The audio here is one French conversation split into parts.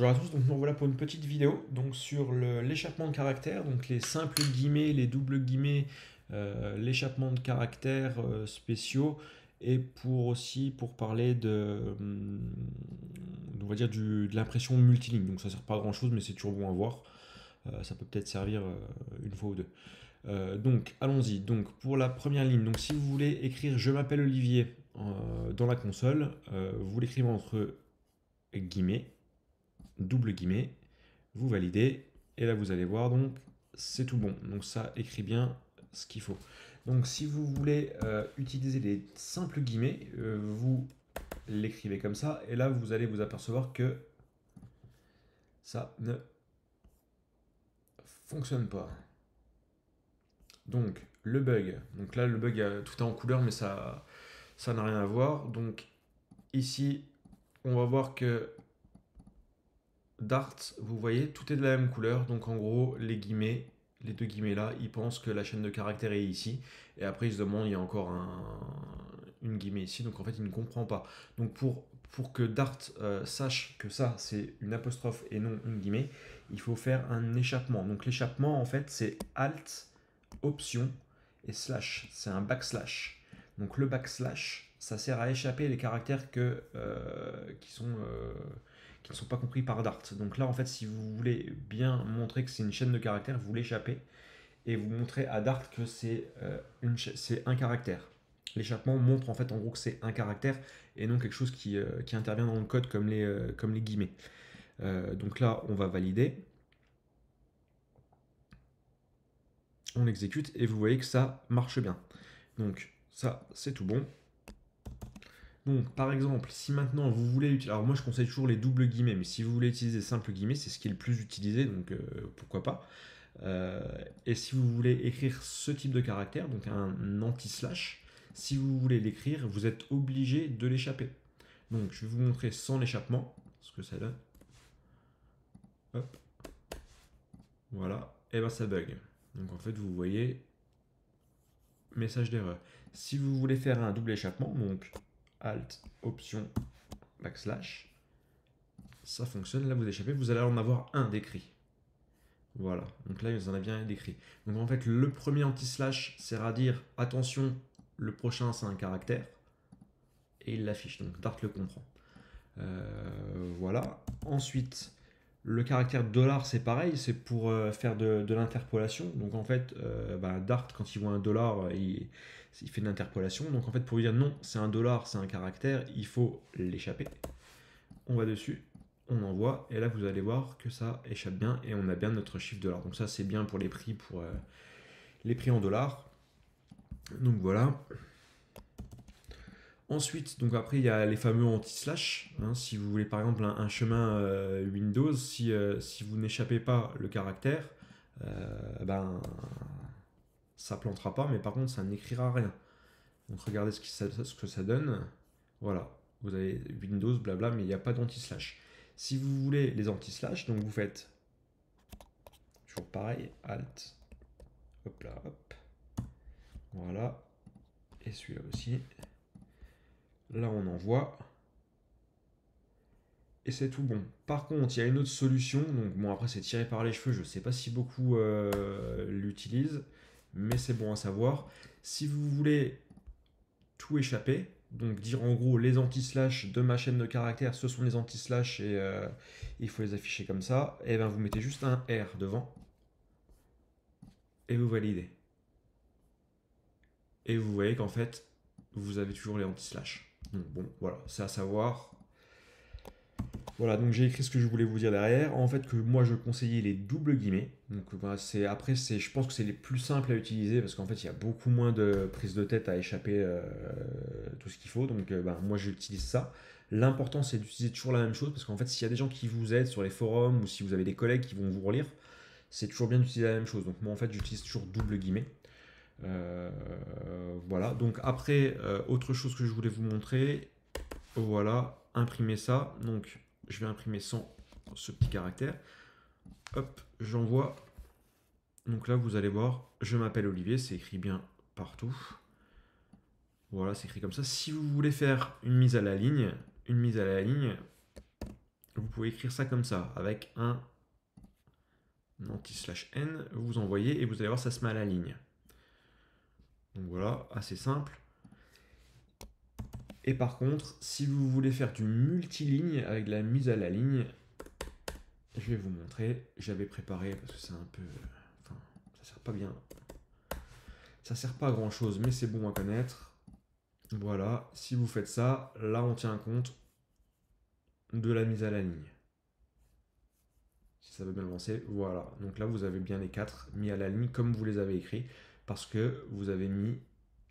Bonjour à tous, donc nous voilà pour une petite vidéo donc sur l'échappement de caractères, donc les simples guillemets, les doubles guillemets, l'échappement de caractères spéciaux et pour parler on va dire de l'impression multiligne. Donc ça sert pas à grand chose mais c'est toujours bon à voir. Ça peut peut-être servir une fois ou deux. Donc allons-y. Donc pour la première ligne, donc si vous voulez écrire je m'appelle Olivier dans la console, vous l'écrivez entre guillemets double guillemets, vous validez, et là vous allez voir, donc c'est tout bon. Donc ça écrit bien ce qu'il faut. Donc si vous voulez utiliser les simples guillemets, vous l'écrivez comme ça, et là vous allez vous apercevoir que ça ne fonctionne pas. Donc le bug, donc là le bug tout est en couleur, mais ça n'a rien à voir. Donc ici on va voir que Dart, vous voyez, tout est de la même couleur. Donc en gros, les guillemets, les deux guillemets là, ils pensent que la chaîne de caractères est ici. Et après, ils se demandent, il y a encore une guillemet ici. Donc en fait, il ne comprend pas. Donc pour que Dart sache que ça, c'est une apostrophe et non une guillemet, il faut faire un échappement. Donc l'échappement, en fait, c'est Alt, Option et Slash. C'est un backslash. Donc le backslash, ça sert à échapper les caractères qui ne sont pas compris par Dart. Donc là, en fait, si vous voulez bien montrer que c'est une chaîne de caractères, vous l'échappez et vous montrez à Dart que c'est un caractère. L'échappement montre en fait en gros que c'est un caractère et non quelque chose qui intervient dans le code comme les guillemets. Donc là, on va valider. On exécute et vous voyez que ça marche bien. Donc ça, c'est tout bon. Donc, par exemple, si maintenant vous voulez utiliser. Alors, moi je conseille toujours les doubles guillemets, mais si vous voulez utiliser simple guillemets, c'est ce qui est le plus utilisé, donc pourquoi pas. Et si vous voulez écrire ce type de caractère, donc un anti-slash, si vous voulez l'écrire, vous êtes obligé de l'échapper. Donc, je vais vous montrer sans l'échappement ce que ça donne. Hop, voilà, et ben ça bug. Donc, en fait, vous voyez, message d'erreur. Si vous voulez faire un double échappement, donc Alt, Option, backslash, ça fonctionne, là vous échappez, vous allez en avoir un d'écrit. Voilà, donc là vous en avez bien un d'écrit. Donc en fait le premier anti-slash sert à dire attention, le prochain c'est un caractère, et il l'affiche, donc Dart le comprend. Voilà, ensuite le caractère dollar c'est pareil, c'est pour faire de l'interpolation. Donc en fait Dart quand il voit un dollar il fait de l'interpolation. Donc en fait pour lui dire non c'est un dollar, c'est un caractère, il faut l'échapper. On va dessus, on envoie, et là vous allez voir que ça échappe bien et on a bien notre chiffre dollar. Donc ça c'est bien pour les prix en dollars. Donc voilà. Ensuite, donc après il y a les fameux anti-slash. Hein, si vous voulez par exemple un chemin Windows, si vous n'échappez pas le caractère, ça plantera pas, mais par contre ça n'écrira rien. Donc regardez ce que ça donne. Voilà, vous avez Windows, blabla, mais il n'y a pas d'anti-slash. Si vous voulez les anti-slash, donc vous faites toujours pareil, Alt, hop là, hop, voilà, et celui-là aussi. Là on envoie, et c'est tout bon. Par contre, il y a une autre solution, donc bon après c'est tiré par les cheveux, je ne sais pas si beaucoup l'utilisent, mais c'est bon à savoir. Si vous voulez tout échapper, donc dire en gros les anti-slash de ma chaîne de caractères, ce sont les anti-slash et il faut les afficher comme ça, et bien vous mettez juste un R devant et vous validez. Et vous voyez qu'en fait vous avez toujours les anti-slash. Donc bon voilà, c'est à savoir. Voilà, donc j'ai écrit ce que je voulais vous dire derrière. En fait, que moi je conseillais les doubles guillemets. Donc voilà, je pense que c'est les plus simples à utiliser parce qu'en fait, il y a beaucoup moins de prise de tête à échapper tout ce qu'il faut. Donc moi j'utilise ça. L'important c'est d'utiliser toujours la même chose parce qu'en fait, s'il y a des gens qui vous aident sur les forums ou si vous avez des collègues qui vont vous relire, c'est toujours bien d'utiliser la même chose. Donc moi en fait, j'utilise toujours double guillemets. Voilà, donc après, autre chose que je voulais vous montrer, voilà, imprimer ça. Donc je vais imprimer sans ce petit caractère. Hop, j'envoie. Donc là, vous allez voir, je m'appelle Olivier, c'est écrit bien partout. Voilà, c'est écrit comme ça. Si vous voulez faire une mise à la ligne, vous pouvez écrire ça comme ça, avec un anti/n, vous envoyez et vous allez voir, ça se met à la ligne. Donc voilà, assez simple. Et par contre, si vous voulez faire du multiligne avec de la mise à la ligne, je vais vous montrer. J'avais préparé parce que c'est un peu... Enfin, ça sert pas bien. Ça sert pas à grand chose, mais c'est bon à connaître. Voilà, si vous faites ça, là on tient compte de la mise à la ligne. Si ça veut bien avancer, voilà. Donc là vous avez bien les 4 mis à la ligne comme vous les avez écrits, parce que vous avez mis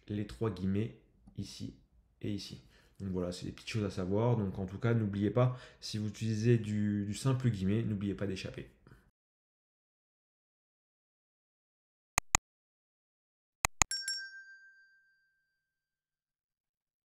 les 3 guillemets ici et ici. Donc voilà, c'est des petites choses à savoir. Donc en tout cas, n'oubliez pas, si vous utilisez du simple guillemet, n'oubliez pas d'échapper.